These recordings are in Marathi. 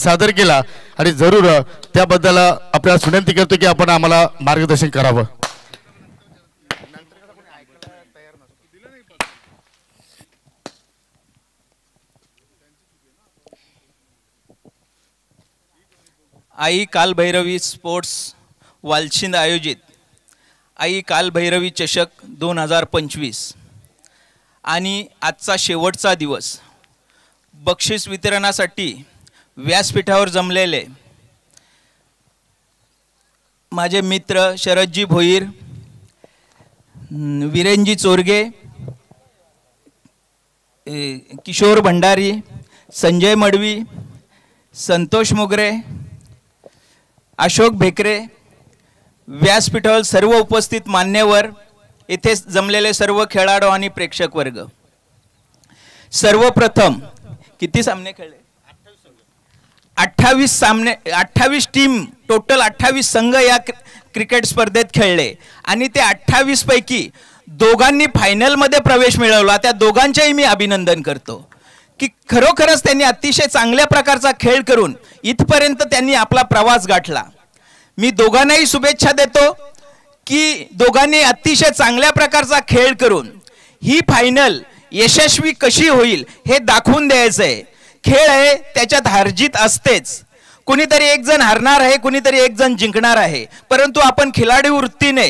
सादर केला आणि जरूर त्याबद्दल आपल्याला विनंती करतो की आपण आम्हाला मार्गदर्शन करावं. आई कालभैरवी स्पोर्ट्स वालशिंद आयोजित आई कालभैरवी चषक 2025 आणि आजचा शेवटचा दिवस बक्षीस वितरणासाठी व्यासपीठावर जमलेले माझे मित्र शरदजी भोईर, वीरेनजी चोरगे, किशोर भंडारी, संजय मडवी, संतोष मोगरे, अशोक भेकरे, व्यासपीठावर सर्व उपस्थित मान्यवर, येथे जमलेले सर्व खेळाडू आणि प्रेक्षक वर्ग. सर्वप्रथम किती सामने खेळले? 28 सामने, 28 टीम, टोटल 28 संघ या क्रिकेट स्पर्धेत खेळले आणि ते 28 पैकी दोघांनी फायनलमध्ये प्रवेश मिळवला. त्या दोघांचेही मी अभिनंदन करतो की खरोखरच त्यांनी अतिशय चांगल्या प्रकारचा खेळ करून इथपर्यंत त्यांनी आपला प्रवास गाठला. मी दोघांनाही शुभेच्छा देतो की दोघांनी अतिशय चांगल्या प्रकारचा खेळ करून ही फायनल यशस्वी कशी होईल हे दाखवून द्यायचं आहे. खेळ आहे, त्याच्यात हारजीत असतेच. कुणीतरी एक जण हरणार आहे, कुणीतरी एक जण जिंकणार आहे, परंतु आपण खिलाडी वृत्तीने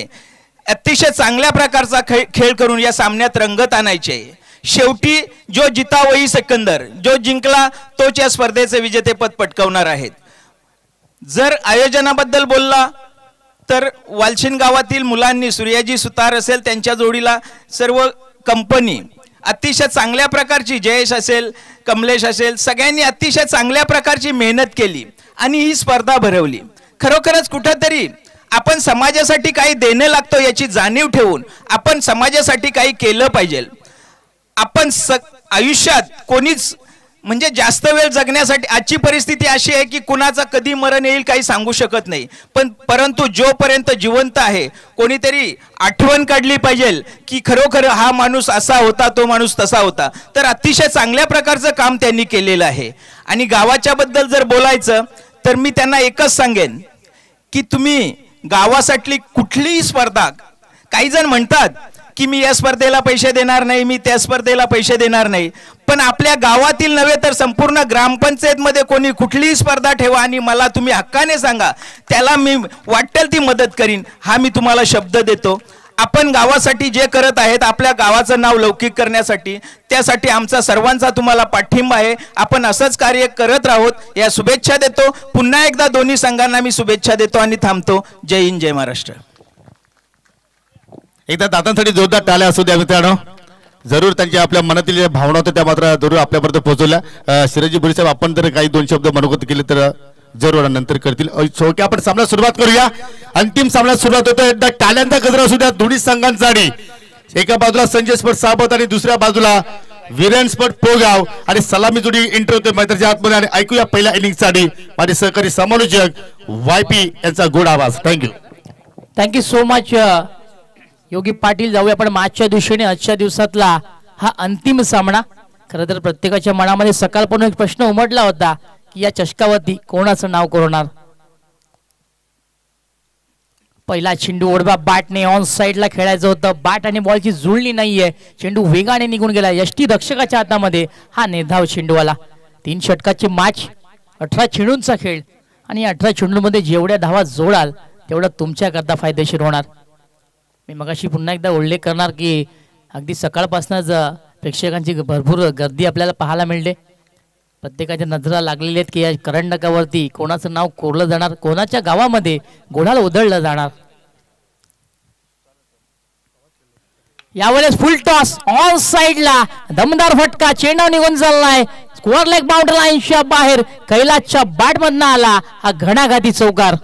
अतिशय चांगल्या प्रकारचा खेळ करून या सामन्यात रंगत आणायचे. शेवटी जो जिता वही सिकंदर, जो जिंकला तोच या स्पर्धेचे विजेतेपद पटकावणार आहेत. जर आयोजनाबद्दल बोलला तर वालशिंद गावातील मुलांनी, सूर्याजी सुतार असेल त्यांच्या जोडीला सर्व कंपनी अतिशय चांगल्या प्रकारची, जयेश असेल, कमलेश असेल, सगळ्यांनी अतिशय चांगल्या प्रकारची मेहनत केली आणि ही स्पर्धा भरवली. खरोखरच कुठेतरी आपण समाजासाठी काही देणे लागतो याची जाणीव ठेवून आपण समाजासाठी काही केलं पाहिजे. आपण आयुष्यात कोणीच म्हणजे जास्त वेळ जगण्यासाठी, आजची परिस्थिती अशी आहे की कुणाचा कधी मरण येईल काही सांगू शकत नाही, परंतु जोपर्यंत जिवंत आहे कोणीतरी आठवण काढली पाहिजे की खरोखर हा माणूस असा होता, तो माणूस तसा होता. तर अतिशय चांगल्या प्रकारचं काम त्यांनी केलेलं आहे. आणि गावाच्या बद्दल जर बोलायचं तर मी त्यांना एकच सांगेन की तुम्ही गावासाठी कुठलीही स्पर्धा, काही जण म्हणतात की मी या स्पर्धेला पैसे देणार नाही, मी त्या स्पर्धेला पैसे देणार नाही, पण आपल्या गावातील नव्हे तर संपूर्ण ग्रामपंचायतमध्ये कोणी कुठलीही स्पर्धा ठेवा आणि मला तुम्ही हक्काने सांगा, त्याला मी वाटेल ती मदत करीन, हा मी तुम्हाला शब्द देतो. आपण गावासाठी जे करत आहेत, आपल्या गावाचं नाव लौकिक करण्यासाठी, त्यासाठी आमचा सर्वांचा तुम्हाला पाठिंबा आहे. आपण असंच कार्य करत राहोत या शुभेच्छा देतो. पुन्हा एकदा दोन्ही संघांना मी शुभेच्छा देतो आणि थांबतो. जय हिंद, जय महाराष्ट्र. एकदा दादांसाठी जोरदार टाळ्या असू द्या मित्रांनो. जरूर त्यांच्या आपल्या मनातील ज्या भावना होत्या त्या मात्र जरूर आपल्यापर्यंत पोहोचवल्या. शिरजी भोईर साहेब, आपण जर काही दोन शब्द मनोगत केले तर जरूर नंतर करतील. ओके, आपण सामना सुरुवात करूया. अंतिम सामना सुरुवात होतोय. एकदा टाळ्यांचा गजर असू द्या दोन्ही संघांसाठी. एका बाजूला संजय स्पर्ट साबत आणि दुसऱ्या बाजूला वीरेन स्पर्ट पोगाव आणि सलामी जोडी एंटर होते मैदानाच्या आतमध्ये. आणि ऐकूया पहिल्या इनिंगसाठी माझे सहकारी समालोचक वायपी यांचा गोड आवाज. थँक्यू सो मच योगी पाटील. जाऊया आपण मागच्या दिवशीने आजच्या दिवसातला हा अंतिम सामना. खरं तर प्रत्येकाच्या मनामध्ये सकाळपासून एक प्रश्न उमटला होता की या चषकावरती कोणाचं नाव कोरणार. पहिला चेंडू ओढवा बॅटने ऑन साइडला खेळायचं होतं. बॅट आणि बॉलची जुळणी नाहीये. चेंडू वेगाने निघून गेला. यष्टी रक्षकाच्या हातामध्ये हा निर्धाव चेंडू आला. 3 षटकाची मॅच, 18 चेंडूंचा खेळ आणि 18 चेंडूंमध्ये जेवढ्या धावा जोडाल तेवढं तुमच्याकरता फायदेशीर होणार. मी मगाशी पुन्हा एकदा उल्लेख करणार की अगदी सकाळपासूनच प्रेक्षकांची भरपूर गर्दी आपल्याला पाहायला मिळते. प्रत्येकाच्या नजरा लागलेल्या आहेत की या करंडकावरती कोणाचं नाव कोरलं जाणार, कोणाच्या गावामध्ये गोढाला उधळलं जाणार. यावेळेस फुल टॉस ऑन साइडला दमदार फटका, चेंडू निघून चाललाय स्क्वेअर लेग बाउंड्री लाईनच्या बाहेर. कैलासच्या बॅट मधनं आला हा घणाघाती चौकार.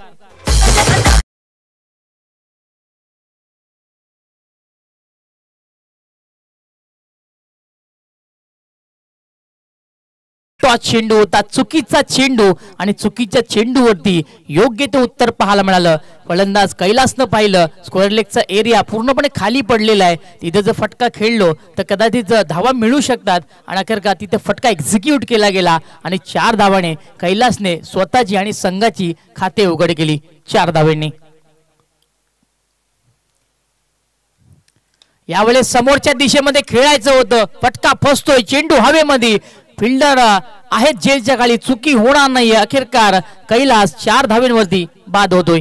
टॉस चेंडू होता, चुकीचा चेंडू आणि चुकीच्या चेंडूवरती योग्य ते उत्तर पाहायला मिळालं. फलंदाज कैलासनं पाहिलं स्क्वेअर लेगचा एरिया पूर्णपणे खाली पडलेला आहे, तिथे जर फटका खेळलो तर कदाचित धावा मिळू शकतात आणि अखेरकार तिथे फटका एक्झिक्यूट केला गेला आणि 4 धावाने कैलासने स्वतःची आणि संघाची खाते उघड केली 4 धावांनी. यावेळेस समोरच्या दिशेमध्ये खेळायचं होतं, फटका फसतोय, चेंडू हवेमध्ये, फिल्डर आहेत जेलच्या खाली, चुकी होणार नाहीये. अखेरकार कैलास 4 धावांवरती बाद होतोय.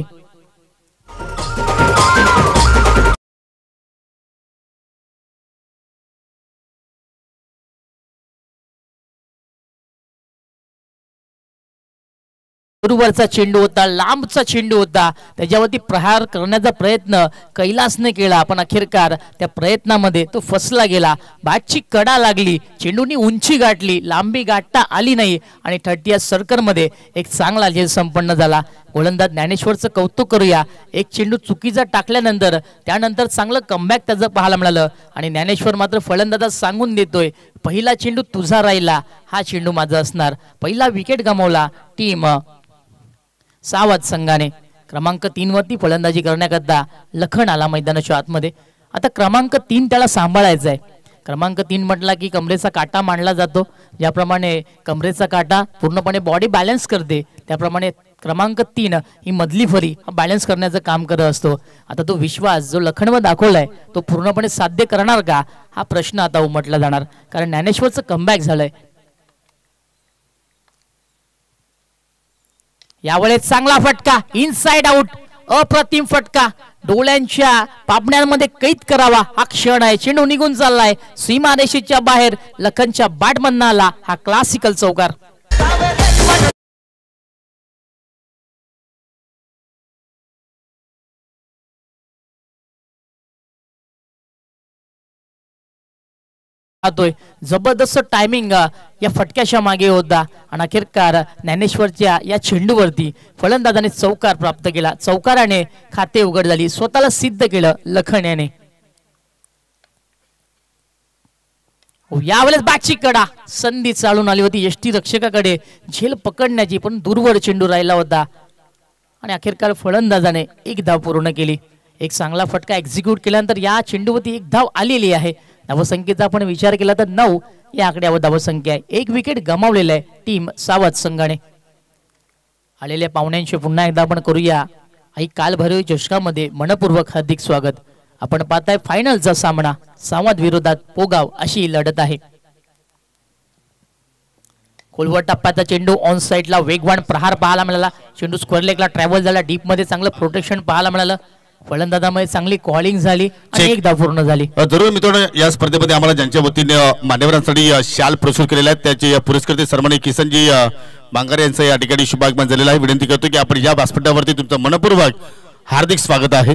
बरोबरचा चेंडू होता, लांबचा चेंडू होता, त्याच्यावरती प्रहार करण्याचा प्रयत्न कैलासने केला पण अखेरकार त्या प्रयत्नामध्ये तो फसला गेला. बॅटची कडा लागली, चेंडूनी उंची गाठली, लांबी गाठता आली नाही आणि 30 सर्कलमध्ये एक चांगला झेल संपन्न झाला. गोलंदाज ज्ञानेश्वरचं कौतुक करूया, एक चेंडू चुकीचा टाकल्यानंतर त्यानंतर चांगलं कमबॅक त्याचं पाहायला मिळालं आणि ज्ञानेश्वर मात्र फलंदाजाला सांगून देतोय पहिला चेंडू तुझा राहिला, हा चेंडू माझा असणार. पहिला विकेट गमावला टीम सावध संघाने. क्रमांक 3 वरती फलंदाजी करण्याकरता लखन आला मैदानाच्या आतमध्ये. आता क्रमांक 3 त्याला सांभाळायचा आहे. क्रमांक 3 म्हटला की कमरेचा काटा मांडला जातो, ज्याप्रमाणे कमरेचा काटा पूर्णपणे बॉडी बॅलन्स करते त्याप्रमाणे क्रमांक 3 ही मधली फरी बॅलन्स करण्याचं काम करत असतो. आता तो विश्वास जो लखनवर दाखवलाय तो पूर्णपणे साध्य करणार का, हा प्रश्न आता उमटला जाणार, कारण ज्ञानेश्वरचं कमबॅक झालंय. यावेळेस चांगला फटका, इनसाइड आउट, अप्रतिम फटका, डोळ्यांच्या पापण्यांमध्ये कैद करावा हा क्षण आहे. चेंडू निघून चाललाय सीमारेषेच्या बाहेर, लखनच्या बॅटमधनं आला हा क्लासिकल चौकार. जबरदस्त टायमिंग या फटक्याच्या मागे होता आणि अखेरकार ज्ञानेश्वरच्या या चेंडूवरती फलंदाजाने चौकार प्राप्त केला. चौकाराने खाते उघड झाली, स्वतःला सिद्ध केलं लखन याने. यावेळेस बॅटची कडा, संधी चालून आली होती यष्टी रक्षकाकडे झेल पकडण्याची पण दूरवर चेंडू राहिला होता आणि अखेरकार फलंदाजाने 1 धाव पूर्ण केली. एक चांगला फटका एक्झिक्यूट केल्यानंतर या चेंडूवरती 1 धाव आलेली आहे. धावसंख्येचा आपण विचार केला तर 9 या आकड्यावर धावसंख्या आहे. 1 विकेट गमावलेला आहे टीम सावध संघाने. आलेल्या पाहुण्यांचे पुन्हा एकदा आपण करूया आई कालभैरवी चषकामध्ये मनपूर्वक हार्दिक स्वागत. आपण पाहताय फायनलचा सामना सावध विरोधात पोगाव अशी लढत आहे. खोलवर टप्प्याचा चेंडू ऑन साइडला वेगवान प्रहार पाहायला मिळाला. चेंडू स्क्वेअर लेगला ट्रॅव्हल झाला, डीप मध्ये चांगलं प्रोटेक्शन पाहायला मिळालं. फलंदाजामध्ये चांगली कॉलिंग झाली आणि 1 धाव पूर्ण झाली. जरूर मित्रांनो, या स्पर्धेमध्ये आम्हाला ज्यांच्या वतीने मान्यवरांसाठी शाल पुरस्कृत केलेला आहे त्याचे पुरस्कृत सन्माननीय किसनजी बांगारे यांचं या ठिकाणी शुभागमन झालेलं आहे. विनंती करतो की आपण या व्यासपीठावरती तुमचं मनपूर्वक हार्दिक स्वागत आहे.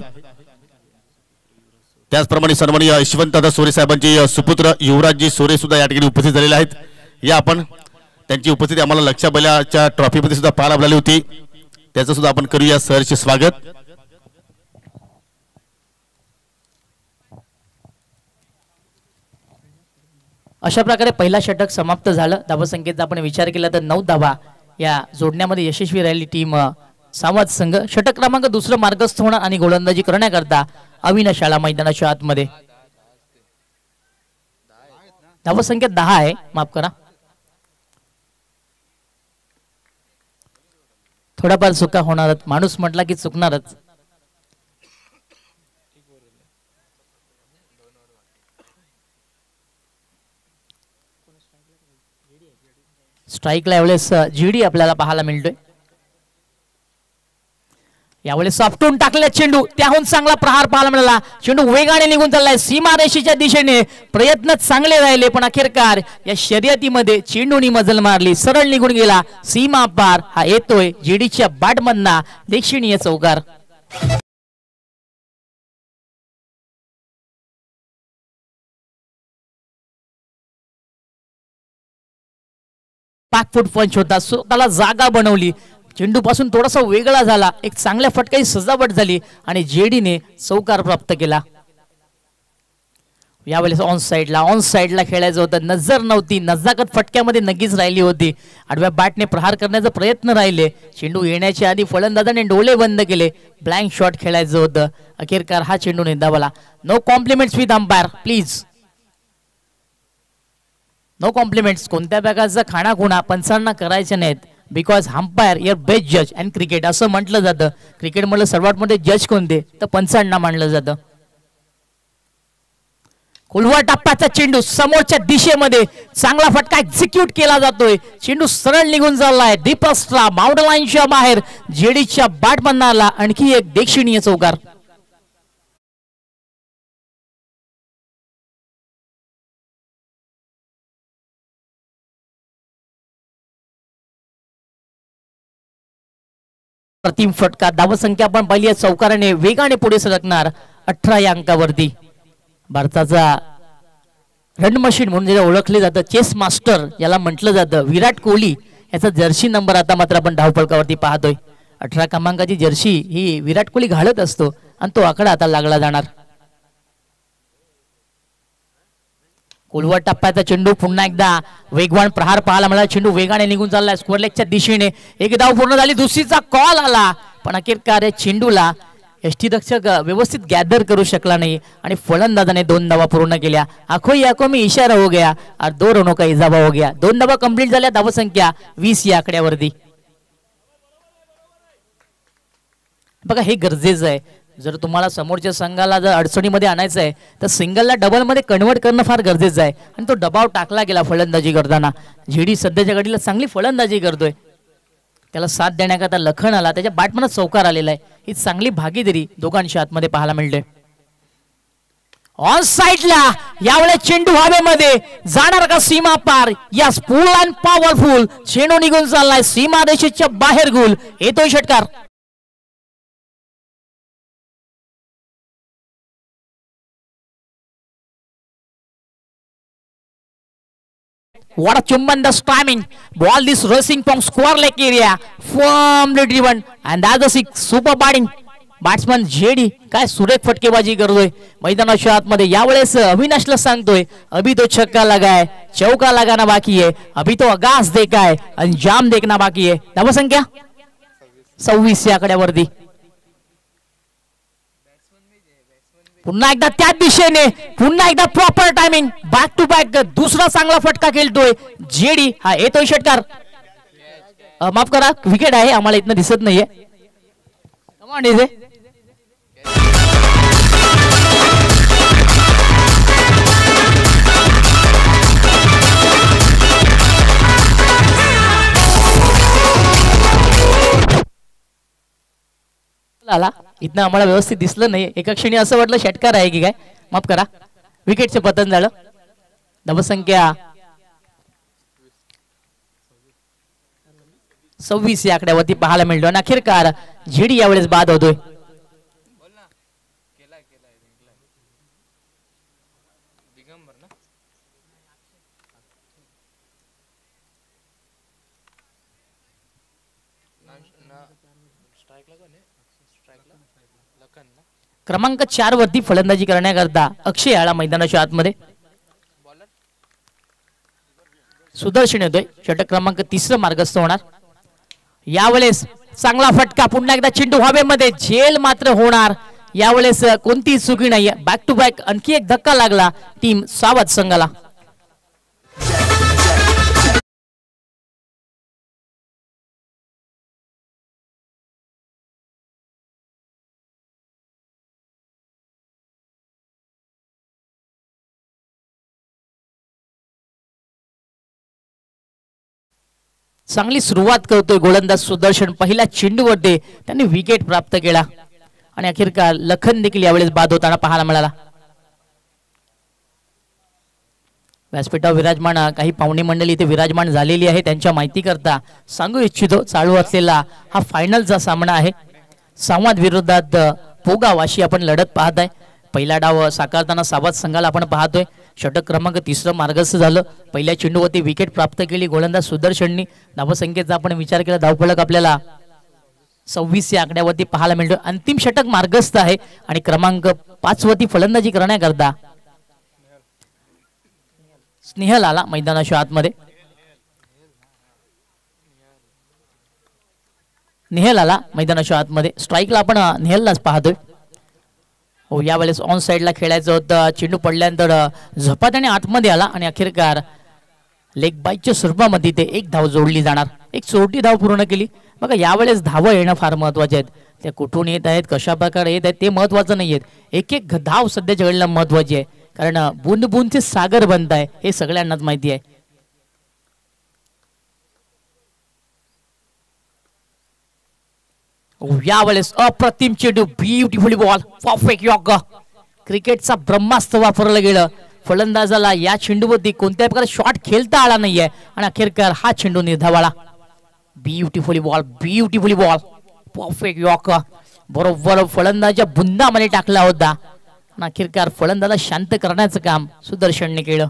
त्याचप्रमाणे सन्माननीय यशवंतदादा सोरे साहेबांचे सुपुत्र युवराजजी सोरे सुद्धा या ठिकाणी उपस्थित झालेले आहेत. या आपण त्यांची उपस्थिती आम्हाला लक्षाबैलाच्या ट्रॉफीमध्ये सुद्धा पाहायला मिळाली होती, त्याचं सुद्धा आपण करूया सहर्ष स्वागत. अशा प्रकारे पहिला षटक समाप्त झालं. धावसंख्येचा आपण विचार केला तर 9 धावा या जोडण्यामध्ये यशस्वी राहिली टीम सावध संघ. षटक क्रमांक 2 मार्गस्थ होणार आणि गोलंदाजी करण्याकरता अविनाश शाळा मैदानाच्या आतमध्ये. धावसंख्या 10 आहे, माफ करा, थोडाफार चुका होणारच, माणूस म्हटला की चुकणारच. स्ट्राईकला यावेळेस जीडी आपल्याला पाहायला मिळतोय. यावेळेस सॉफ्टून टाकले चेंडू, त्याहून चांगला प्रहार पाहायला मिळाला. चेंडू वेगाने निघून चाललाय सीमारेषेच्या दिशेने, प्रयत्न चांगले राहिले पण अखेरकार या शर्यतीमध्ये चेंडूनी मजल मारली, सरळ निघून गेला सीमा पार. हा येतोय जीडीच्या बॅटमधना लक्षणीय चौकार. बॅकफूट पंच होता, स्वतःला जागा बनवली, चेंडू पासून थोडासा वेगळा झाला, एक चांगल्या फटक्याची सजावट झाली आणि जेडीने चौकार प्राप्त केला. यावेळेस ऑन साईडला खेळायचं होतं, नजर नव्हती, नजाकत फटक्यामध्ये नक्कीच राहिली होती. आडव्या बॅटने प्रहार करण्याचा प्रयत्न राहिले, चेंडू येण्याच्या आधी फलंदाजाने डोळे बंद केले, ब्लँक शॉट खेळायचं होतं. अखेरकार हा चेंडू निंदावला. No compliments with umpire please, no compliments. कोणत्या प्रकारचा खाणाखुणा पंचांना करायचे नाहीत, बिकॉज अंपायर युअर बेस्ट जज अँड क्रिकेट असं म्हटलं जातं. क्रिकेटमधलं सर्वात मोठे जज कोणते तर पंचांना मानलं जातं. उलवा टप्प्याचा चेंडू समोरच्या दिशेमध्ये चांगला फटका एक्झिक्यूट केला जातोय. चेंडू सरळ निघून चाललाय डीप एक्स्ट्रा बाउंड लाईनच्या बाहेर. जेडीच्या बॅटमॅनला आणखी एक देखणीय चौकार. प्रतिम फटका. धावसंख्या पण पहिली आहे, चौकाराने वेगाने पुढे सरकणार 18 या अंकावरती. भारताचा रन मशीन म्हणून जे ओळखले जातं, चेस मास्टर याला म्हटलं जातं, विराट कोहली याचा जर्सी नंबर आता मात्र आपण धावफलकावरती पाहतोय. 18 क्रमांकाची जर्सी ही विराट कोहली घालत असतो आणि तो आकडा आता लागला जाणार. उलवा टप्प्याचा चेंडू पुन्हा एकदा वेगवान प्रहार पाहायला मिळाला. चेंडू वेगाने निघून चाललाय स्क्वेअर लेगच्या दिशेने. एक धाव पूर्ण झाली, दुसरीचा कॉल आला, पण अखेरकार चेंडूला यष्टीरक्षक व्यवस्थित गॅदर करू शकला नाही आणि फलंदाजाने 2 धावा पूर्ण केल्या. आखो ही आखो में इशारा हो गया और 2 रनों का इजाफा हो गया. 2 धावा कंप्लीट झाल्या, धावसंख्या 20 या आकड्यावरती. बघा हे गरजेचं आहे. जर तुम्हाला समोरच्या संघाला जर अडचणीमध्ये आणायचं आहे तर सिंगलला डबलमध्ये कन्वर्ट करणं फार गरजेचं आहे आणि तो दबाव टाकला गेला फलंदाजी करताना. जेडी सध्याच्या घडीला चांगली फलंदाजी करतोय, त्याला साथ देण्याकरता लखन आला, त्याच्या बॅटमनात चौकार आलेला आहे. ही चांगली भागीदारी दोघांच्या आतमध्ये पाहायला मिळते. ऑन साईडला यावेळेस चेंडू हवेमध्ये जाणार का सीमा पार. या फुल अँड पॉवरफुल चेंडू निघून चाललाय सीमा रेषेच्या बाहेर. गोल येतोय षटकार. What a tremendous timing. Ball is racing from square leg area. Firmly driven. And that's a six. Super batting. Batsman JD काय सुरेख फटकेबाजी करतोय मैदानाच्या आतमध्ये. यावेळेस अविनाशला सांगतोय अभी तो छक्का लगाय, चौका लगाना बाकी है, अभी तो आगाज देखा है, अंजाम देखना बाकी है. धावसंख्या 26 या आकड्यावरती. पुन्हा एकदा त्याच दिशेने, पुन्हा एकदा proper timing, back to back दुसरा चांगला फटका खेळतोय जेडी. हा येतोय षटकार. माफ करा, विकेट आहे, आम्हाला इथनं दिसत नाहीये. कमांड इज आला इथनं आम्हाला व्यवस्थित दिसलं नाही. एका क्षणी असं वाटलं षटकार आहे की काय, माफ करा. विकेटचे पतन झालं. धावसंख्या 26 या आकड्यावरती पाहायला मिळतो आणि अखेरकार जेडी यावेळेस बाद होतोय. क्रमांक 4 वरती फलंदाजी करण्याकरता अक्षय आला मैदानाच्या आतमध्ये. सुदर्शन येतोय. षटक क्रमांक 3 मार्गस्थ होणार. यावेळेस चांगला फटका, पुन्हा एकदा चेंडू हवेमध्ये, झेल मात्र होणार. यावेळेस कोणतीही चुकी नाहीये. बॅक टू बॅक आणखी एक धक्का लागला टीम सावध संघाला. चांगली सुरुवात करतोय गोलंदाज सुदर्शन. पहिल्या चेंडूवरती त्यांनी विकेट प्राप्त केला आणि अखेरकार लखन देखील यावेळेस बाद होताना पाहायला मिळाला. व्यासपीठावर विराजमान काही पाहुणे मंडळी इथे विराजमान झालेली आहे. त्यांच्या माहिती करता सांगू इच्छितो चालू असलेला हा फायनलचा सामना आहे. संवाद विरोधात पोगाव अशी आपण लढत पाहत आहे. पहिला डाव साकारताना सावध संघाला आपण पाहतोय. षटक क्रमांक 3 मार्गस्थ झालं. पहिल्या चेंडूवरती विकेट प्राप्त केली गोलंदाज सुदर्शननी. धावसंख्येचा आपण विचार केला, धावफलक आपल्याला 26 या आकड्यावरती पाहायला मिळतो. अंतिम षटक मार्गस्थ आहे आणि क्रमांक 5 वरती फलंदाजी करण्याकरता स्नेहल आला मैदानाच्या आतमध्ये. नेहल आला मैदानाच्या आतमध्ये. स्ट्राईकला आपण नेहललाच पाहतोय. हो, यावेळेस ऑन साईडला खेळायचं होतं. चेंडू पडल्यानंतर झपाट्याने आतमध्ये आला आणि अखेरकार लेग बाईकच्या स्वरूपामध्ये ते एक धाव जोडली जाणार. एक चोरटी धाव पूर्ण केली. बघा, यावेळेस धाव येणं फार महत्वाचे आहेत. त्या कुठून येत आहेत, कशा प्रकारे येत आहेत ते महत्वाचं नाही आहेत. एक एक धाव सध्याच्या घडीला महत्वाची आहे, कारण बूंद बूंदचे सागर बनत आहे हे सगळ्यांनाच माहिती आहे. यावेळेस अप्रतिम चेंडू, ब्युटिफुली बॉल, परफेक्ट यॉर्कर. क्रिकेटचा ब्रह्मास्त्र वापरलं गेलं. फलंदाजाला या चेंडूवरती कोणत्याही प्रकारे शॉट खेळता आला नाहीये आणि अखेरकार हा चेंडू निर्धावाला. Beautifully ball, beautifully ball, perfect yorker. बरोबर फलंदाजाच्या बुंदामध्ये टाकला होता आणि अखेरकार फलंदाजाला शांत करण्याचं काम सुदर्शनने केलं.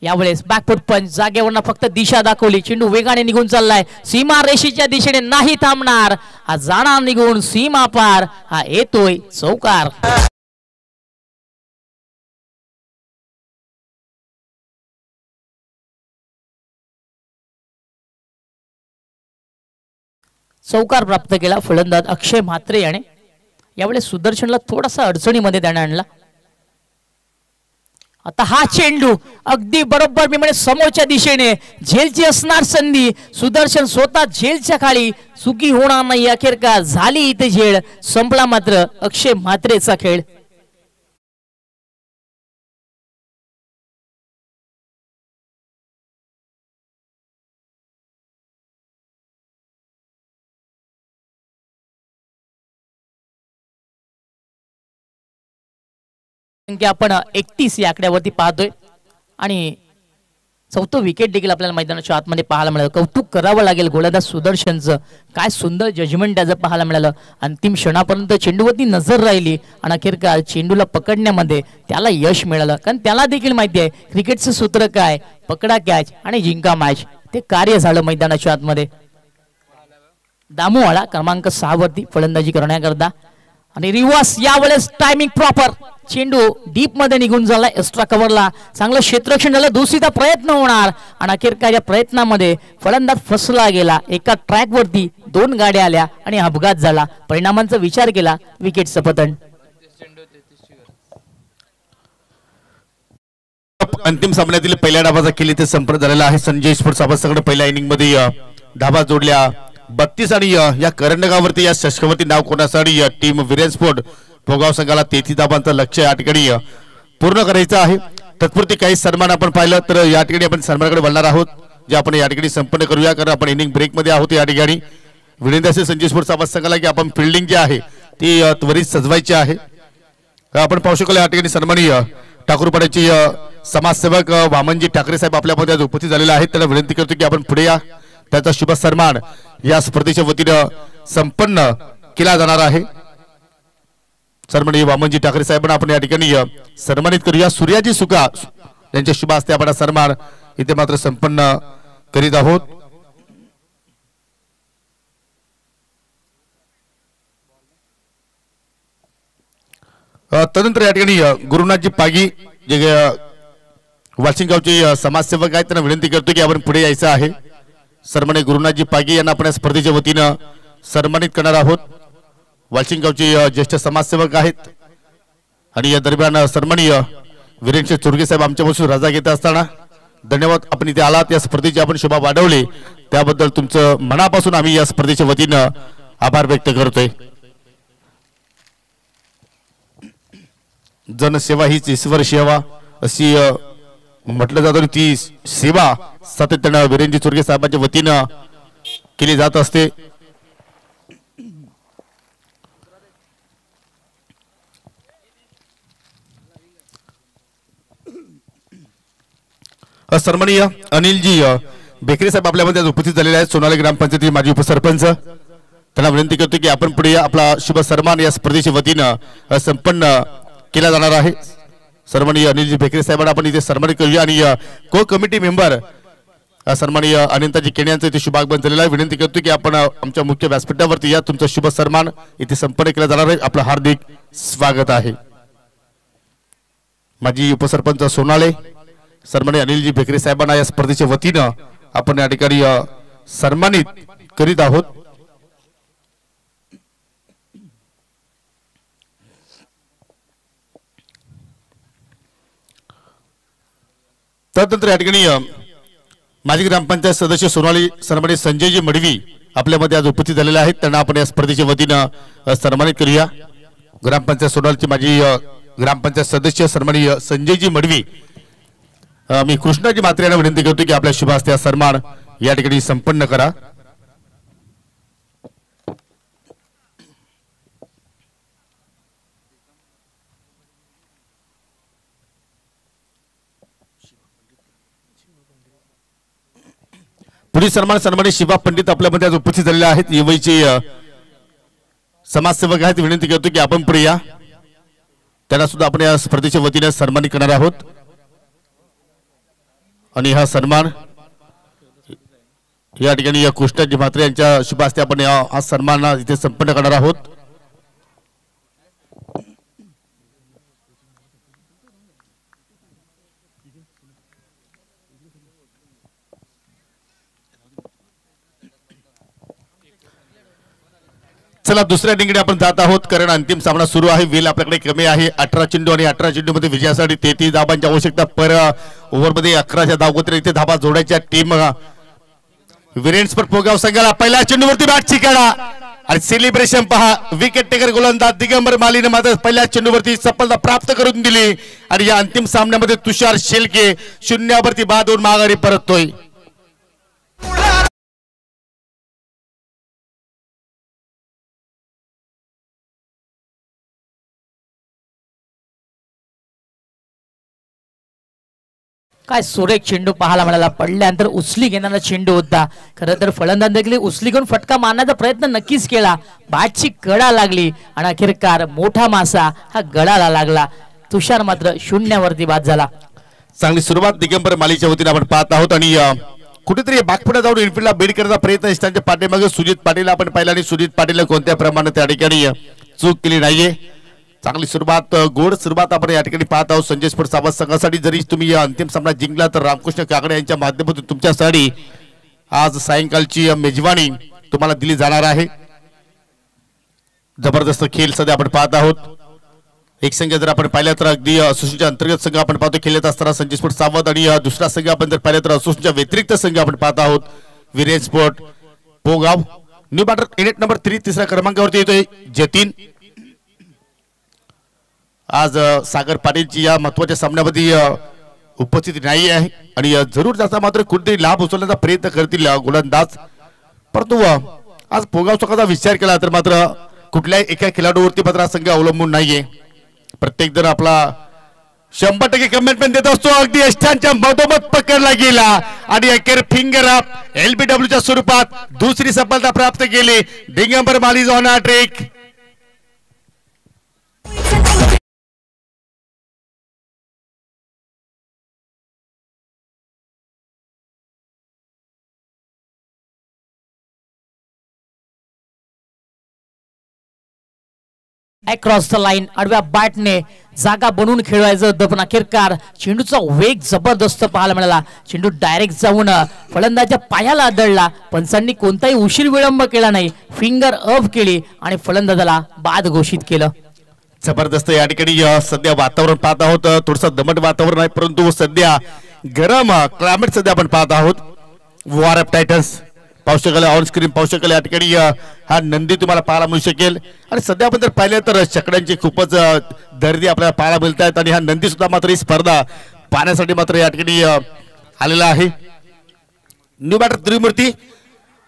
यावेळेस बॅकफूट पंच, जागेवरनं फक्त दिशा दाखवली. चेंडू वेगाने निघून चाललाय. सीमा रेषेच्या दिशेने नाही थांबणार. हा जाणार निघून सीमा पार. हा येतोय चौकार. चौकार प्राप्त केला फलंदाज अक्षय म्हात्रे याने. यावेळेस सुदर्शनला थोडासा अडचणीमध्ये त्याने आणला. आता हा चेंडू अगदी बरोबर मी म्हणजे समोरच्या दिशेने झेलची असणार संधी. सुदर्शन स्वतः झेलच्या खाली, चुकी होणार नाही. अखेरकार झाली इथे झेल. संपला मात्र अक्षय म्हात्रेचा खेळ. संख्या आपण 31 या आकड्यावरती पाहतोय आणि चौथं विकेट देखील आपल्याला मैदानाच्या आतमध्ये पाहायला मिळालं. कौतुक करावं लागेल गोलंदाज सुदर्शनचं. काय सुंदर जजमेंट त्याचं पाहायला मिळालं. अंतिम क्षणापर्यंत चेंडूवरती नजर राहिली आणि अखेरकार चेंडूला पकडण्यामध्ये त्याला यश मिळालं. कारण त्याला देखील माहिती आहे क्रिकेटचं सूत्र काय, पकडा कॅच आणि जिंका मॅच. ते कार्य झालं मैदानाच्या आतमध्ये. दामू आला क्रमांक 6 वरती फलंदाजी करण्याकरता आणि रिवर्स. यावेळेस टायमिंग प्रॉपर. चेंडू डीप मध्ये निघून झाला. एक्स्ट्रा कव्हरला चांगलं क्षेत्ररक्षण झालं. दुसरीचा प्रयत्न होणार आणि अखेरकार या प्रयत्नामध्ये फलंदाज फसला गेला. एका ट्रॅक वरती 2 गाड्या आल्या आणि अपघात झाला. परिणामांचा विचार केला, विकेटचं पतन. अंतिम सामन्यातील पहिल्या डावाचा केली ते संपन्न झालेला आहे. संजय स्पोर्ट्स सगळं पहिल्या इनिंग मध्ये धाबा जोडल्या 32 आणि या करंडकावरती या शशकावरती नाव कोणासाठी टीम वीरेन स्पोर्ट भोगाव संघाला 33 धाबांचं लक्ष्य या ठिकाणी पूर्ण करायचं आहे. तत्पुरती काही सन्मान आपण पाहिलं तर या ठिकाणी आपण सन्मानाकडे वळणार आहोत, जे आपण या ठिकाणी संपन्न करूया, कारण आपण इनिंग ब्रेक मध्ये आहोत. या ठिकाणी विनंती असेल संजय स्पोर्ट्स आवाज संघाला की आपण फिल्डिंग जी आहे ती त्वरित सजवायची आहे. आपण पाहू शकतो या ठिकाणी सन्माननीय ठाकूरपाड्याची समाजसेवक वामनजी ठाकरे साहेब आपल्यामध्ये आज उपस्थित झालेले आहेत. त्यांना विनंती करतो की आपण पुढे या. त्याचा शुभ सन्मान या स्पर्धेच्या वतीनं संपन्न केला जाणार आहे. सन्माननीय वामनजी ठाकरे साहेबांना आपण या ठिकाणी सन्मानित करूया. सूर्याजी सुका यांच्या शुभ हस्ते आपण सन्मान इथे मात्र संपन्न करीत आहोत. तदनंतर या ठिकाणी गुरुनाथजी पागी जे वाशिंगावचे समाजसेवक आहेत त्यांना विनंती करतो की आपण पुढे यायचं आहे. सन्माननीय गुरुनाथजी पागी यांना आपण स्पर्धेच्या वतीनं सन्मानित करणार आहोत. वाशिंगावचे ज्येष्ठ समाजसेवक आहेत आणि या दरम्यान सन्माननीय वीरेंद्र चुरगे साहेब आमच्यापासून रजा घेत असताना धन्यवाद. आपण इथे आलात, या स्पर्धेची आपण शोभा वाढवली त्याबद्दल तुमचं मनापासून आम्ही या स्पर्धेच्या वतीनं आभार व्यक्त करतोय. जनसेवा हीच ईश्वर सेवा अशी म्हटलं जातं. ती सेवा सातत्यानं वीरेंद्र चुरगे साहेबांच्या वतीनं केली जात असते. सन्माननीय अनिलजी बेकरे साहेब आपल्यामध्ये उपस्थित झालेले आहेत. सोनाली ग्रामपंचायतीचे माजी उपसरपंच. त्यांना विनंती करतो की आपण पुढे आपला शुभ सन्मान या स्पर्धेच्या वतीनं संपन्न केला जाणार आहे. सन्माननीय अनिलजी बेकरे साहेबांना आपण इथे सन्मानित करूया आणि को कमिटी मेंबर सन्माननीय अनंताजी केणे यांचं इथे शुभागमन झालेलं आहे. विनंती करतो की आपण आमच्या मुख्य व्यासपीठावरती या. तुमचा शुभ सन्मान इथे संपन्न केला जाणार आहे. आपलं हार्दिक स्वागत आहे. माजी उपसरपंच सोनाळे, सन्माननीय अनिलजी बेकरे साहेबांना या स्पर्धेच्या वतीनं आपण या ठिकाणी सन्मानित करीत आहोत। त्यानंतर या ठिकाणी माजी ग्रामपंचायत सदस्य सोनाली सन्माननीय संजयजी मडवी आपल्यामध्ये आज उपस्थित झालेले आहेत, त्यांना आपण या स्पर्धेच्या वतीनं सन्मानित करूया। ग्रामपंचायत सोनालीचे माजी ग्रामपंचायत सदस्य सन्माननीय संजयजी मडवी, मी कृष्णाजी म्हात्रे यांना विनंती करतो की आपल्या शुभ हस्ते सन्मान या ठिकाणी संपन्न करा। पुढील सन्मान सन्मानित शिवा पंडित आपल्यामध्ये आज उपस्थित झालेले आहेत, युवईचे समाजसेवक आहेत। विनंती करतो की आपण पुढे या, त्यांना सुद्धा आपण या स्पर्धेच्या वतीने सन्मानित करणार आहोत आणि हा सन्मान या ठिकाणी कृष्णाजी म्हात्रे यांच्या शुभ हस्ते आपण हा सन्मान इथे संपन्न करणार आहोत। चला दुसऱ्या डिंगडे आपण जात आहोत, कारण अंतिम सामना सुरू आहे। वेल आपल्याकडे कमी आहे, 18 चेंडू आणि 18 चेंडू मध्ये विजयासाठी 33 धाबांची आवश्यकता। पर ओव्हर मध्ये 11च्या धावगतीने इथे धाबा जोडायच्या टीम विरेंद्र पोगाव संघाला पहिल्या चेंडूवरती बॅट चिकाडा आणि सेलिब्रेशन पहा। विकेट टेकर गोलंदाज दिगंबर मालीने मात्र पहिल्या चेंडूवरती सफलता प्राप्त करून दिली आणि या अंतिम सामन्यामध्ये तुषार शेलके 0वरती बाद होऊन माघारी परततोय। काय सुरेख चेंडू पाहायला मिळाला, पडल्यानंतर उचली घेणारा चेंडू होता। खरं तर फलंदाज देखील उचली घेऊन फटका मारण्याचा प्रयत्न नक्कीच केला, बॅटची गळा लागली आणि अखेरकार मोठा मासा हा गळाला लागला। तुषार मात्र 0वरती बाद झाला। चांगली सुरुवात दिगंबर मालीच्या वतीने आपण पाहत आहोत आणि कुठेतरी बागपुढे जाऊन इनफिल्डला बीड करण्याचा प्रयत्न त्यांच्या पाठीमागे सुजित पाटील आपण पाहिला आणि सुजित पाटील कोणत्या प्रमाणात त्या ठिकाणी चूक केली नाहीये। चांगली सुरुवात, गोड सुरुवात आपण या ठिकाणी पाहत आहोत। संजय स्पोर्ट्स सावध संघासाठी जरी तुम्ही या अंतिम सामना जिंकला तर रामकृष्ण काकडे यांच्या माध्यमातून तुमच्यासाठी आज सायंकाळची मेजवानी तुम्हाला दिली जाणार आहे। जबरदस्त खेळ सध्या आपण पाहत आहोत। एक संघ जर आपण पाहिलं तर अगदी असोसिएशनच्या अंतर्गत संघ आपण पाहतो खेळत असताना संजय स्पोर्ट्स सावध आणि दुसरा संघ आपण जर पाहिलं तर असोसिएशनच्या व्यतिरिक्त संघ आपण पाहत आहोत Virendra sport Pogaon. New batter unit number 3 तिसऱ्या क्रमांकावरती येतोय जतीन। आज सागर पाटीलची या महत्वाच्या सामन्यामध्ये उपस्थिती नाही आहे आणि जरूर त्याचा मात्र कुठेतरी लाभ उचलण्याचा प्रयत्न करतील गोलंदाज, परंतु आज पोगाव संघाचा विचार केला तर मात्र कुठल्याही एका खेळाडूवरती मात्र संघ अवलंबून नाहीये। प्रत्येक जण आपला 100% कमिटमेंट देत असतो। अगदी यष्टांच्या मधोमध पकडला गेला आणि अखेर फिंगर अप LBWच्या स्वरूपात दुसरी सफलता प्राप्त केली। Digambar Mali on a track. Across the line आडव्या बॅटने जागा बनवून खेळवायचं होतं, पण अखेरकार चेंडूचा वेग जबरदस्त पाहायला मिळाला। चेंडू डायरेक्ट जाऊन फलंदाजाच्या पायाला आदळला, पंचांनी कोणताही उशीर विळंब केला नाही, फिंगर अप केली आणि फलंदाजाला बाद घोषित केलं। जबरदस्त या ठिकाणी सध्या वातावरण पाहत आहोत, थोडंसं दमट वातावरण आहे, परंतु सध्या गरम क्लायमेट सध्या आपण पाहत आहोत। वॉर ऑफ टायटन्स पाहू शकाल, ऑन स्क्रीन पाहू शकाल या ठिकाणी हा नंदी तुम्हाला पाहायला मिळू शकेल आणि सध्या आपण जर पाहिलं तर छकड्यांची खूपच गर्दी आपल्याला पाहायला मिळत आहेत आणि हा नंदी सुद्धा मात्र ही स्पर्धा पाहण्यासाठी मात्र या ठिकाणी आलेला आहे। न्यू बॅटर त्रिमूर्ती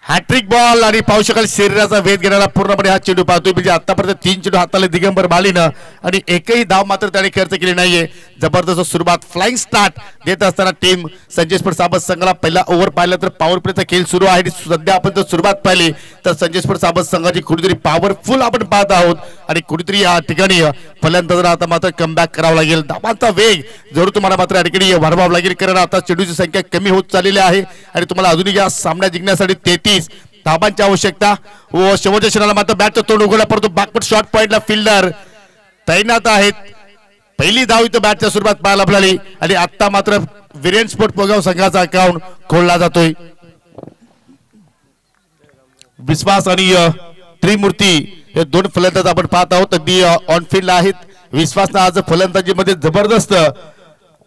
हॅट्रिक बॉल आणि पाहू शकाल शरीराचा वेध घेणारा पूर्णपणे हा चेंडू पाहतोय, म्हणजे आतापर्यंत 3 चेंडू हाताला दिगंबर मालीनं आणि एकही धाव मात्र त्याने खर्च केली नाहीये। जबरदस्त सुरुवात, फ्लाइंग स्टार्ट देत असताना टीम संजय स्पोर्ट्स सावध संघाला पहिला ओव्हर पाहिला तर पॉवर प्लेचा खेळ सुरू आहे। सध्या आपण जर सुरुवात पाहिली तर संजय स्पोर्ट्स सावध संघाची कुठेतरी पॉवरफुल आपण पाहत आहोत आणि कुठेतरी या ठिकाणी फलंदाजांना आता मात्र कमबॅक करावा लागेल। धावांचा वेग जरूर तुम्हाला मात्र या ठिकाणी वाढवावा लागेल, कारण आता चेंडूची संख्या कमी होत चाललेली आहे आणि तुम्हाला अजूनही या सामना जिंकण्यासाठी 33 धाबांची आवश्यकता। व शेवटच्या क्षणाला मात्र बॅटचं तोंड उघडला, परंतु बॅकवर्ड शॉट पॉइंटला फिल्डर तैनात आहेत। पहिली धाव इथं बॅटच्या सुरुवात पाहायला मिळाली आणि आता मात्र वीरेन स्पोर्ट पोगाव संघाचा अकाउंट खोलला जातोय. विश्वास आणि त्रिमूर्ती हे दोन फलंदाज आपण पाहत आहोत, अगदी ऑन फील्ड आहेत. विश्वासनं आज फलंदाजीमध्ये जबरदस्त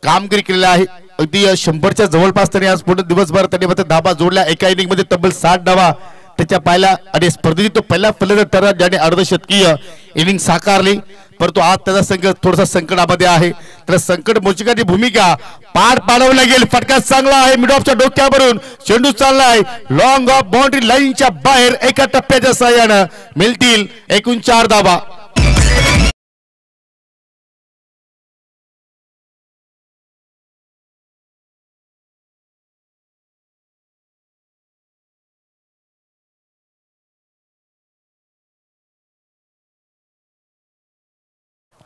कामगिरी केलेली आहे. अगदी 100च्या जवळपास त्यांनी आज पूर्ण दिवसभर त्यांनी मात्र धाबा जोडल्या. एका इनिंग मध्ये तब्बल 60 धावा त्याच्या पाहिला आणि स्पर्धेत तो पहिला फलंदाज ठरला ज्याने अर्धशतकीय इनिंग साकारली. परंतु आज त्याचा संघ थोडासा संकटामध्ये आहे. तर संकट मोचकाची भूमिका पार पाडवली लागेल. फटका चांगला आहे, मिड ऑफच्या डोक्यावरून चेंडू चाललाय लॉंग ऑफ बाउंड्री लाईनच्या बाहेर. एका टप्प्याच्या सहाय्यानं मिळतील एकूण 4 धावा.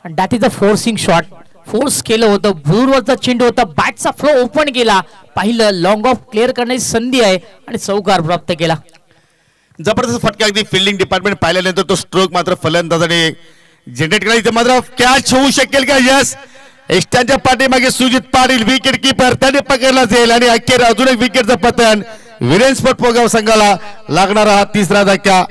दातीचा फोर्सिंग शॉट फोर्स केलं होतं, भूरवरचा चेंडू होता, बॅटचा फ्लो ओपन केला, पाहिलं लॉंग ऑफ क्लिअर करण्याची संधी आहे आणि चौकार प्राप्त केला. जबरदस्त फटका अगदी फिल्डिंग डिपार्टमेंट पाहिल्यानंतर तो स्ट्रोक मात्र फलंदाजाने जनरेट केला. इथे मात्र कॅच होऊ शकेल का? यस, एस्टांच्या पाठीमागे सुजित पाटील विकेट किपर त्याने पकडला जाईल आणि अखेर अजून एक विकेटचं पतन. वीरेन स्पोर्ट पोगाव संघाला लागणारा हा 3रा धक्का.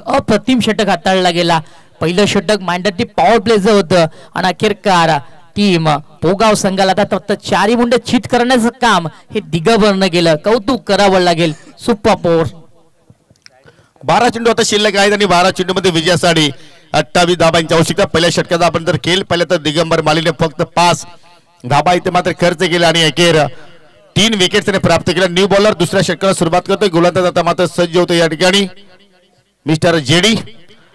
अप्रतिम षटक हाताळला गेला. पहिलं षटक मांडती पॉवर प्लेचं होतं आणि अखेरकार टीम पोगाव संघाला आता फक्त 4 मुंडे चित करण्याचं काम हे दिगंबरनं केलं. कौतुक करावं लागेल. सुपर पोर 12 चेंडू आता शिल्लक आहेत आणि 12 चेंडू मध्ये विजयासाठी 28 धाबांची आवश्यकता. पहिल्या षटकाचा आपण जर खेळ पाहिलं तर दिगंबर मालीने फक्त 5 धाबा इथे मात्र खर्च केला आणि अखेर 3 विकेट त्याने प्राप्त केला. न्यू बॉलर दुसऱ्या षटकाला सुरुवात करतोय. गोलंदाज आता मात्र सज्ज होतो या ठिकाणी मिस्टर जेडी.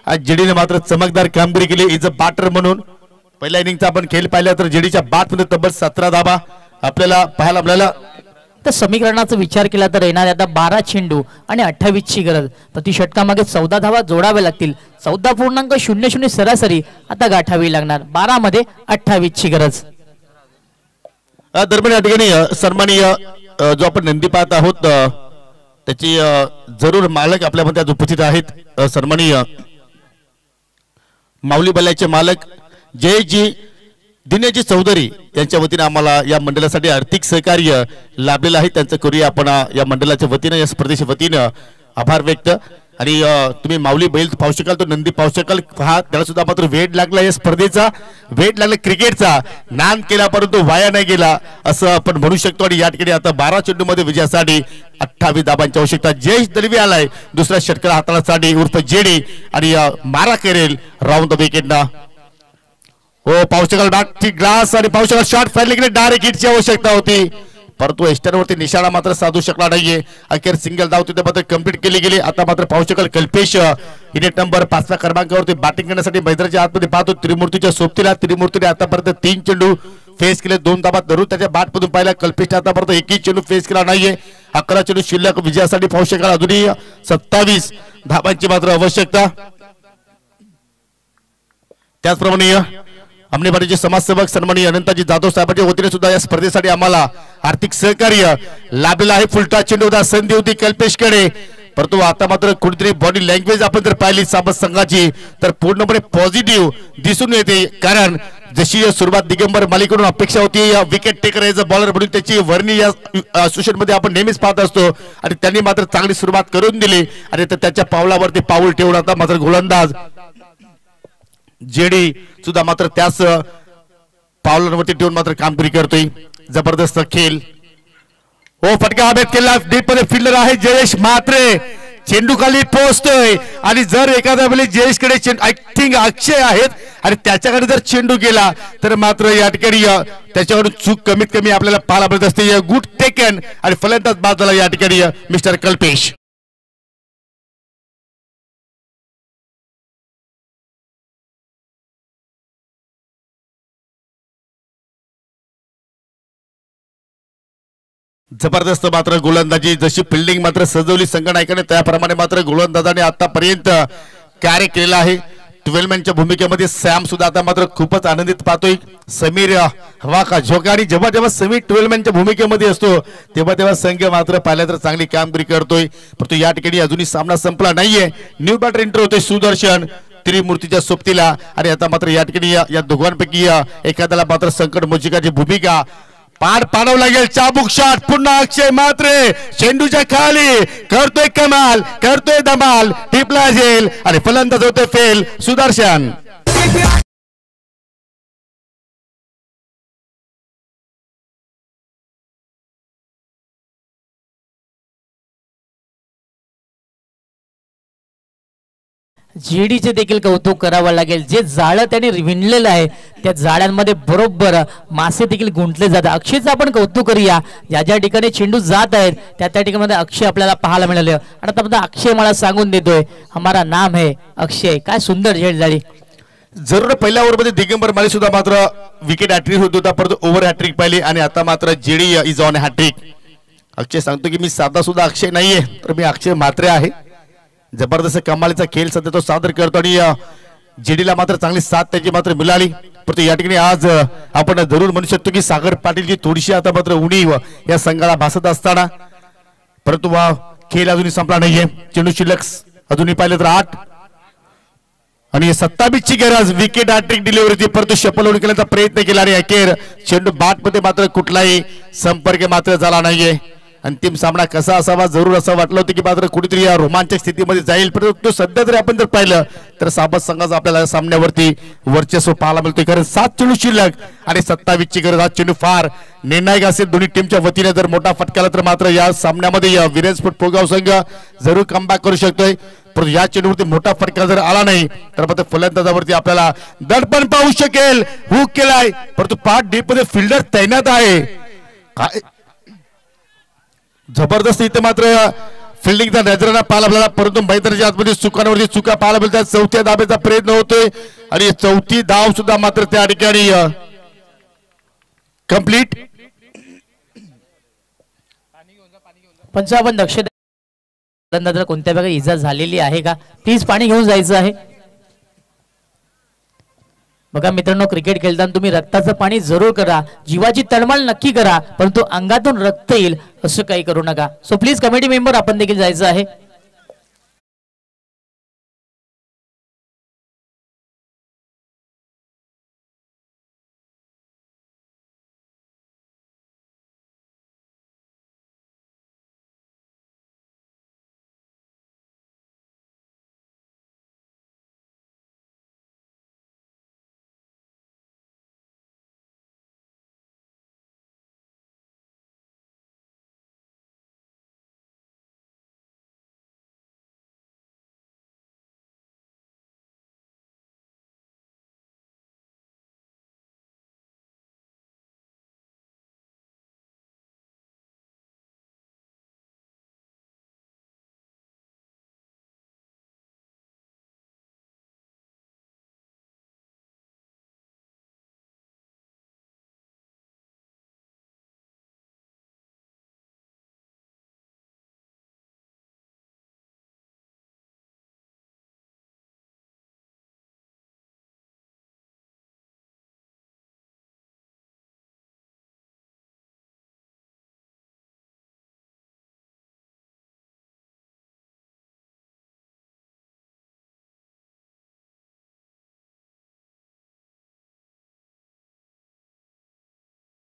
आज जेडीने मात्र चमकदार कामगिरी केली इज अ बॅटर म्हणून. पहिल्या इनिंगचा आपण खेळ पाहिला तर जेडीच्या बॅट मध्ये तब्बल 17 धाबा आपल्याला पाहायला मिळाला. तर समीकरणाचा विचार केला तर येणार आता 12 चेंडू आणि 28 ची गरज. प्रति षटकामागे 14 धावा जोडाव्या लागतील. 14.00 सरासरी आता गाठावी लागणार. 12 मध्ये 28 ची गरज. दरम्यान या ठिकाणी सन्माननीय जो आपण नंदी पाहत आहोत त्याची जरूर मालक आपल्यामध्ये आज उपस्थित आहेत. सन्माननीय माऊली बल्ल्याचे मालक जयजी दिनेशजी चौधरी यांच्या वतीने आम्हाला या मंडळासाठी आर्थिक सहकार्य लाभलेलं आहे. त्यांचं करूया आपण या मंडळाच्या वतीनं या स्पर्धेच्या वतीनं आभार व्यक्त. आणि तुम्ही माऊली बैल पाहू शकाल, तो नंदी पाहू शकाल. हा त्याला सुद्धा मात्र वेट लागला या स्पर्धेचा, वेट लागला क्रिकेटचा. नाद केला परंतु वाया नाही गेला असं आपण म्हणू शकतो. आणि या ठिकाणी आता 12 चेंडू मध्ये विजयासाठी 28 धाबांची आवश्यकता. जयेश दलवी आलाय दुसऱ्या षटकाला हाताळण्यासाठी उर्फ जेडी आणि मारा करेल राऊंड द विकेटना. हो पाहू शकाल बॅटची ग्लास आणि पाहू शकाल शॉट फायरले गेले. डायरेक्ट हिटची आवश्यकता होती परंतु एस्टरवरती निशाणा मात्र साधू शकला नाहीये. अखेर सिंगल धाव तिथे मात्र कंप्लीट केली गेली. आता मात्र पाहू शकाल कल्पेश युनिट नंबर 5व्या क्रमांकावरती बॅटिंग करण्यासाठी मैदानाच्या आतमध्ये पाहतो त्रिमूर्तीच्या सोबतीला. त्रिमूर्तीने आतापर्यंत 3 चेंडू फेस केले, 2 धाबा धरून त्याच्या बॅट मधून पाहिला. कल्पेशने आतापर्यंत एकही चेंडू फेस केला नाहीये. 11 चेंडू शिल्लक विजयासाठी पाहू शकाल. अजूनही 27 धाबांची मात्र आवश्यकता. त्याचप्रमाणे आमने पाटीलचे समाजसेवक सन्माननीय अनंताजी जाधव साहेबांच्या वतीने सुद्धा या स्पर्धेसाठी आम्हाला आर्थिक सहकार्य लाभलेलं आहे. फुलटा चेंडू होता, संधी होती कल्पेशकडे परंतु आता मात्र कुठेतरी बॉडी लँग्वेज आपण जर पाहिली साबत संघाची तर पूर्णपणे पॉझिटिव्ह दिसून येते. कारण जशी सुरुवात दिगंबर मालीकडून अपेक्षा होती wicket taker as a bowler म्हणून त्याची वर्णी या असोसिएशन मध्ये आपण नेहमीच पाहत असतो आणि त्यांनी मात्र चांगली सुरुवात करून दिली आणि त्याच्या पावलावरती पाऊल ठेवून आता मात्र गोलंदाज जेडी सुद्धा मात्र त्याच पावलांवरती ठेवून मात्र कामगिरी करतोय. जबरदस्त खेळ. हो फटका हवेत केला. डीप मध्ये फिल्डर आहे जयेश म्हात्रे. चेंडू खाली पोहोचतोय आणि जर एखाद्या वेळी जयेश कडे आय थिंक अक्षय आहेत आणि त्याच्याकडे जर चेंडू गेला तर मात्र या ठिकाणी त्याच्याकडून चूक कमीत कमी आपल्याला पाहायला मिळत असते. गुड टेकन आणि फलंदाज बाद झाला या ठिकाणी मिस्टर कल्पेश. जबरदस्त मात्र गोलंदाजी जशी फिल्डिंग मात्र सजवली संघनायकाने त्याप्रमाणे मात्र गोलंदाजाने आतापर्यंत कार्य केलेलं आहे. 12 भूमिकेमध्ये सॅम सुद्धा आता मात्र खूपच आनंदित पाहतोय. समीर हवा का झोका आणि जेव्हा जेव्हा समीर 12 भूमिकेमध्ये असतो तेव्हा तेव्हा संघ मात्र पाहिलं तर चांगली कामगिरी करतोय. परंतु या ठिकाणी अजूनही सामना संपला नाहीये. न्यू बॅटर एंटर होतोय सुदर्शन त्रिमूर्तीच्या सोबतीला आणि आता मात्र या ठिकाणी या दोघांपैकी एखाद्याला मात्र संकट मोजिकाची भूमिका पार पाडावं लागेल. चाबूक शॉट पुन्हा अक्षय मात्रे चेंडूच्या खाली करतोय कमाल करतोय धमाल टिपला जेल आणि फलंदाज होतोय फेल सुदर्शन. जेडीचे देखील कौतुक करावं लागेल. जे जाळं त्याने विणलेलं आहे त्या जाळ्यांमध्ये बरोबर मासे देखील गुंतले जातात. अक्षयचं आपण कौतुक करूया. ज्या ज्या ठिकाणी चेंडू जात आहेत त्या त्या ठिकाणी अक्षय आपल्याला पाहायला मिळाले. आणि आता अक्षय मला सांगून देतोय हमारा नाम है अक्षय. काय सुंदर झेल झाली. जरूर पहिल्या ओव्हरमध्ये दिगंबर माळी सुद्धा मात्र विकेट हॅट्रिक होत होता परंतु ओव्हर हॅट्रिक पाहिली आणि आता मात्र जेडी इज ऑन हॅट्रिक. अक्षय सांगतो की मी साधा सुद्धा अक्षय नाहीये तर मी अक्षय मात्रे आहे. जबरदस्त कमालीचा खेळ सध्या तो सादर करतो आणि जेडीला मात्र चांगली साथ त्याची मात्र मिळाली. परंतु या ठिकाणी आज आपण जरूर म्हणू शकतो की सागर पाटीलची थोडीशी आता मात्र उणीव या संघाला भासत असताना परंतु खेळ अजूनही संपला नाहीये. चेंडू शिल्लक अजूनही पाहिलं तर 8 आणि 27ची गरज. विकेट हॅट्रिक डिलिव्हरी होती परंतु शपल होऊन केल्याचा प्रयत्न केला आणि अखेर चेंडू बॅट मध्ये मात्र कुठलाही संपर्क मात्र झाला नाहीये. अंतिम सामना कसा असावा जरूर असं वाटलं होतं की मात्र कुठेतरी या रोमांचक स्थितीमध्ये जाईल परंतु सध्या तरी आपण जर पाहिलं तर साबत संघाचा आपल्याला सामन्यावरती वर्चस्व पाहायला मिळतोय. कारण 7 चेंडू शिल्लक आणि 27ची गरज. हा चेंडू फार निर्णायक असेल दोन्ही टीमच्या वतीने. जर मोठा फटका आला तर मात्र या सामन्यामध्ये विरेंद्र पोगाव संघ जरूर कमबॅक करू शकतोय. परंतु या चेंडूवरती मोठा फटका जर आला नाही तर मात्र फलंदाजावरती आपल्याला दडपण पाहू शकेल. हुक केलाय परंतु 5 डीप मध्ये फिल्डर तैनात आहे. काय जबरदस्त इथे मात्र फिल्डिंगचा नजराना पाहायला मिळाला परंतु मैदानाच्या आतमध्ये चुकांवरती चुका पाहायला मिळतात. चौथ्या धाब्याचा प्रयत्न होतोय आणि चौथी धाव सुद्धा मात्र त्या ठिकाणी कंप्लीट. 55 दक्षता कोणत्या प्रकारे इजा झालेली आहे का प्लीज पाणी घेऊन जायचं आहे. बघा मित्रांनो क्रिकेट खेळताना तुम्ही रक्ताचं पाणी जरूर करा. जीवाची तळमळ नक्की करा परंतु अंगातून रक्त येईल असं काही करू नका. सो प्लीज कमिटी मेंबर आपण देखील जायचं आहे.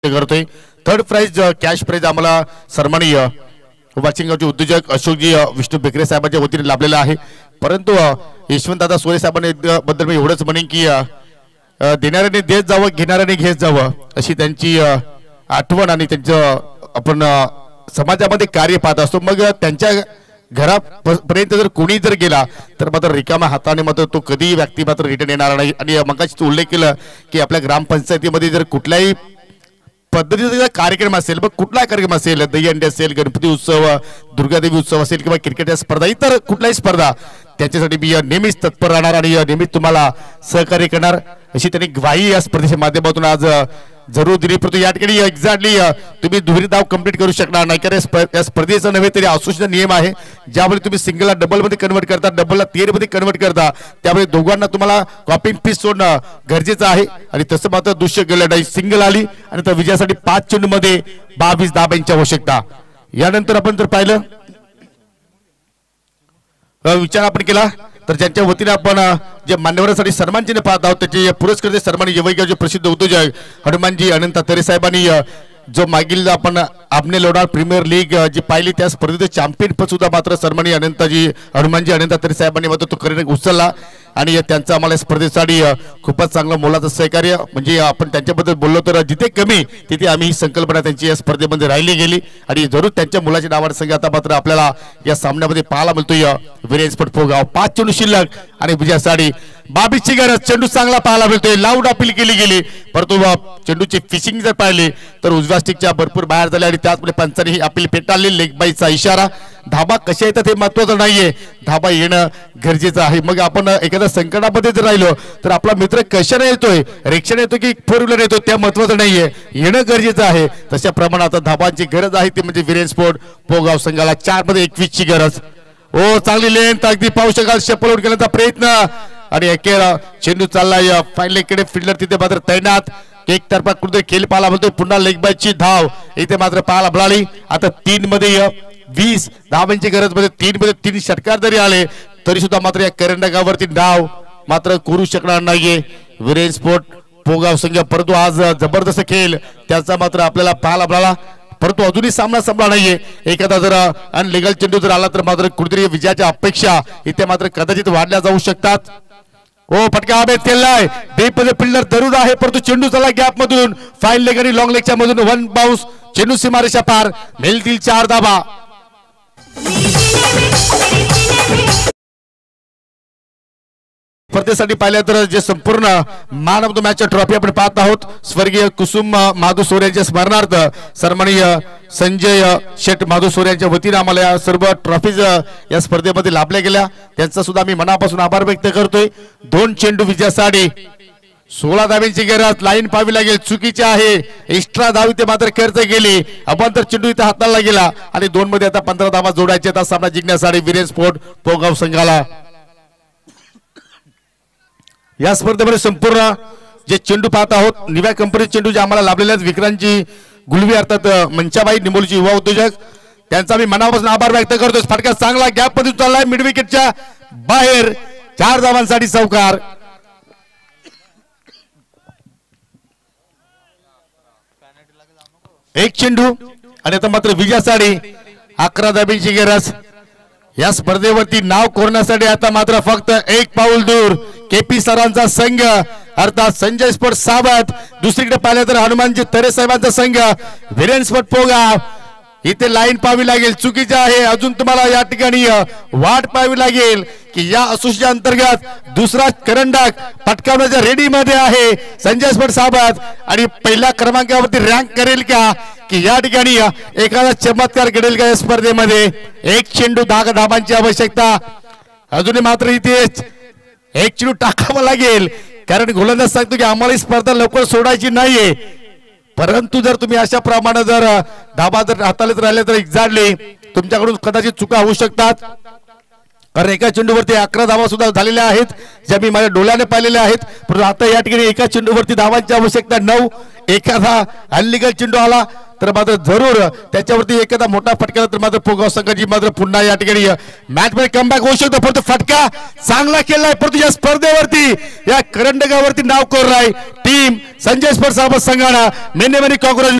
करतोय. थर्ड प्राइज कॅश प्राइज आम्हाला सन्माननीय वाचिंगावचे उद्योजक अशोकजी विष्णू बेकरे साहेबांच्या वतीने लाभलेला आहे. परंतु यशवंत दादा सोरे साहेबांबद्दल मी एवढंच म्हणेन की देणाऱ्याने देत जावं घेणाऱ्याने घेत जावं अशी त्यांची आठवण आणि त्यांचं आपण समाजामध्ये कार्य पाहत असतो. मग त्यांच्या घरापर्यंत जर कोणी जर गेला तर मात्र रिकाम्या हाताने मात्र तो कधीही व्यक्ती मात्र रिटर्न येणार नाही. आणि मगाशी उल्लेख केला की आपल्या ग्रामपंचायतीमध्ये जर कुठल्याही पद्धतीचा कार्यक्रम असेल मग कुठला कार्यक्रम असेल दहीहंडी असेल गणपती उत्सव दुर्गादेवी उत्सव असेल किंवा क्रिकेट स्पर्धा इतर कुठल्याही स्पर्धा त्याच्यासाठी मी नेहमीच तत्पर राहणार आणि नेहमीच तुम्हाला सहकार्य करणार अशी त्यांनी ग्वाही या स्पर्धेच्या माध्यमातून आज जरूर दिली, परंतु या ठिकाणी एक्झॅक्टली तुम्ही दुहेरी धाव कंप्लीट करू शकणार नाही, कारण या स्पर्धेचा नव्हे तरी असोसिएशन नियम आहे, ज्यामुळे तुम्ही सिंगलला डबल मध्ये कन्वर्ट करता, डबलला तिहेरी मध्ये कन्वर्ट करता, त्यामुळे दोघांना तुम्हाला कॉपिंग पीस सोडणं गरजेचं आहे. आणि तसं मात्र दृश्य गेलं नाही, सिंगल आली आणि त्या विजयासाठी 5 चेंडू मध्ये 22 धाबांची आवश्यकता. यानंतर आपण जर पाहिलं विचार आपण केला तर ज्यांच्या वतीने आपण जे मान्यवरांसाठी सन्मान चिन्ह पाहत आहोत त्याचे पुरस्कृत सन्मान यवैगावचे प्रसिद्ध उद्योजक हनुमानजी अनंत तरे साहेबांनी जो मागील आपण आबने लोणार प्रीमियर लीग जी पाहिली त्या स्पर्धेचे चॅम्पियन पद सुद्धा मात्र सन्माननीय हनुमानजी अनंत तरे साहेबांनी मात्र तो करीने उचलला आणि त्यांचं आम्हाला स्पर्धेसाठी खूपच चांगलं मोलाचं सहकार्य. म्हणजे आपण त्यांच्याबद्दल बोललो तर जिथे कमी तिथे आम्ही ही संकल्पना त्यांची या स्पर्धेमध्ये राहिली गेली आणि जरूर त्यांच्या मुलाच्या नावाने संघ आता मात्र आपल्याला या सामन्यामध्ये पाहायला मिळतोय. विरेंजपट पोगाव 5 चेंडू शिल्लक आणि विजयासाठी 22ची गरज. चेंडू चांगला पाहायला मिळतोय, लाऊड अपील केली गेली, परंतु चेंडूची फिशिंग जर पाहिली तर उजव्या स्टिकच्या भरपूर बाहेर झाले आणि त्याचमुळे पंचांनी ही अपील फेटाळली. लेग बाईचा इशारा. धाबा कशा येतात हे महत्वाचं नाहीये, धाबा येणं गरजेचं आहे. मग आपण एखाद्या संकटामध्ये जर राहिलो तर आपला मित्र कशाने येतोय, रिक्षाने येतो की 4 व्हीलर येतो त्या महत्वाचं नाहीये, येणं गरजेचं आहे. तशा प्रमाणात धाबांची गरज आहे ती म्हणजे विरेंजपोर्ट पोगाव संघाला 4 मध्ये 21ची गरज. ओ चांगली लेंथ, अगदी पाहू शकाल शपल आउट केल्याचा प्रयत्न आणि अखेर चेंडू चाललाय फायनल कडे. फिल्डर तिथे मात्र तैनात, एकतर्फा कुठे खेळ पाहायला म्हणतोय. पुन्हा लेग बायची धाव इथे मात्र पाहायला मिळाली. आता 3 मध्ये 20 धावांची गरज मध्ये 3 मध्ये 3 षटकार जरी आले तरी सुद्धा मात्र या करंडकावरती धाव मात्र करू शकणार नाहीये विरेंजपोर्ट पोगाव संघ. परंतु आज जबरदस्त खेळ त्याचा मात्र आपल्याला पाहायला मिळाला, परंतु अजूनही सामना संपला नाहीये. एखादा जर अनलिगल चेंडू जर आला तर मात्र कुठेतरी विजयाच्या अपेक्षा इथे मात्र कदाचित वाढल्या जाऊ शकतात. ओ फटका अभेद केलाय, डीप मध्ये फिल्डर जरूर आहे, परंतु चेंडू चला गॅप मधून फाईन लेग आणि लॉंग लेगच्या मधून 1 बाउन्स. चेंडू सीमारेषा पार, मिळतील 4 धाबा. स्पर्धेसाठी पाहिलं तर जे संपूर्ण man of the match trophy आपण पाहत आहोत स्वर्गीय कुसुम माधुसोर यांच्या स्मरणार्थ सन्माननीय संजय शेठ माधुसोर यांच्या वतीने आम्हाला या सर्व ट्रॉफीज या स्पर्धेमध्ये लाभल्या गेल्या, त्यांचा सुद्धा मी मनापासून आभार व्यक्त करतोय. 2 चेंडू विजयासाठी 16 धावांची गरज. लाईन पाहावी लागेल, चुकीचे आहे, एक्स्ट्रा धाव इथे मात्र खर्च केली. अबांतर चेंडू इथे हाताला गेला आणि 2 मध्ये आता 15 धावा जोडायचे आता सामना जिंकण्यासाठी विरेंजपोर्ट पोगाव संघाला. या स्पर्धेमध्ये संपूर्ण जे चेंडू पाहत आहोत निव्या कंपनी चेंडू जे आम्हाला लाभलेले आहेत विक्रांतजी गुलवी अर्थात मंचाबाई निंबोलीची युवा उद्योजक, त्यांचा मी मनापासून आभार व्यक्त करतो. फटका चांगला गॅप मध्ये चाललाय, मिड विकेटच्या बाहेर 4 धावांसाठी चौकार. एक चेंडू आणि आता मात्र विजयासाठी 11 धावांची गरज. या स्पर्धेवरती नाव कोरण्यासाठी आता मात्र फक्त 1 पाऊल दूर केपी सरांचा संघ अर्थात संजय स्पोर्ट सावत. दुसरीकडे पाहिलं तर हनुमानजी तरे साहेबांचा संघ विरेंजपोर्ट पोगाव. इथे लाईन पाहावी लागेल, चुकीचे आहे. अजून तुम्हाला या ठिकाणी वाट पाहावी लागेल की या असोसिएशन अंतर्गत दुसरा करंडक पटकावण्याच्या रेडी मध्ये आहे संजय स्पोर्ट सावत आणि पहिल्या क्रमांकावरती रँक करेल का की या ठिकाणी एखादा चमत्कार घडेल का या स्पर्धेमध्ये. 1 चेंडू 10 धाबांची आवश्यकता. अजूनही मात्र इथे 1 चेंडू टाकावा लागेल कारण गोलंदाज सांगतो की आम्हाला ही स्पर्धा लवकर सोडायची नाहीये, परंतु जर तुम्ही अशा प्रमाणे जर धाबा जर हाताळत राहिले तर एक्झॅक्टली तुमच्याकडून कदाचित चुका होऊ शकतात. कारण एका चेंडूवरती 11 धावा सुद्धा झालेल्या आहेत ज्या मी माझ्या डोळ्याने पाहिलेल्या आहेत, परंतु आता या ठिकाणी एका चेंडूवरती धावांची आवश्यकता 9. एखादा अनलिगल चेंडू आला तर मात्र जरूर त्याच्यावरती एखादा मोठा फटका तर मात्र पोगाव संघाची मात्र पुन्हा या ठिकाणी मॅच मध्ये कमबॅक होऊ शकतो. परंतु फटका चांगला केलाय, परंतु या स्पर्धेवरती या करंडकावरती नाव कोरलाय टीम संजय स्पोर्ट्स संघानं. मेने मेनी कॉंग्रॅच्युलेशन.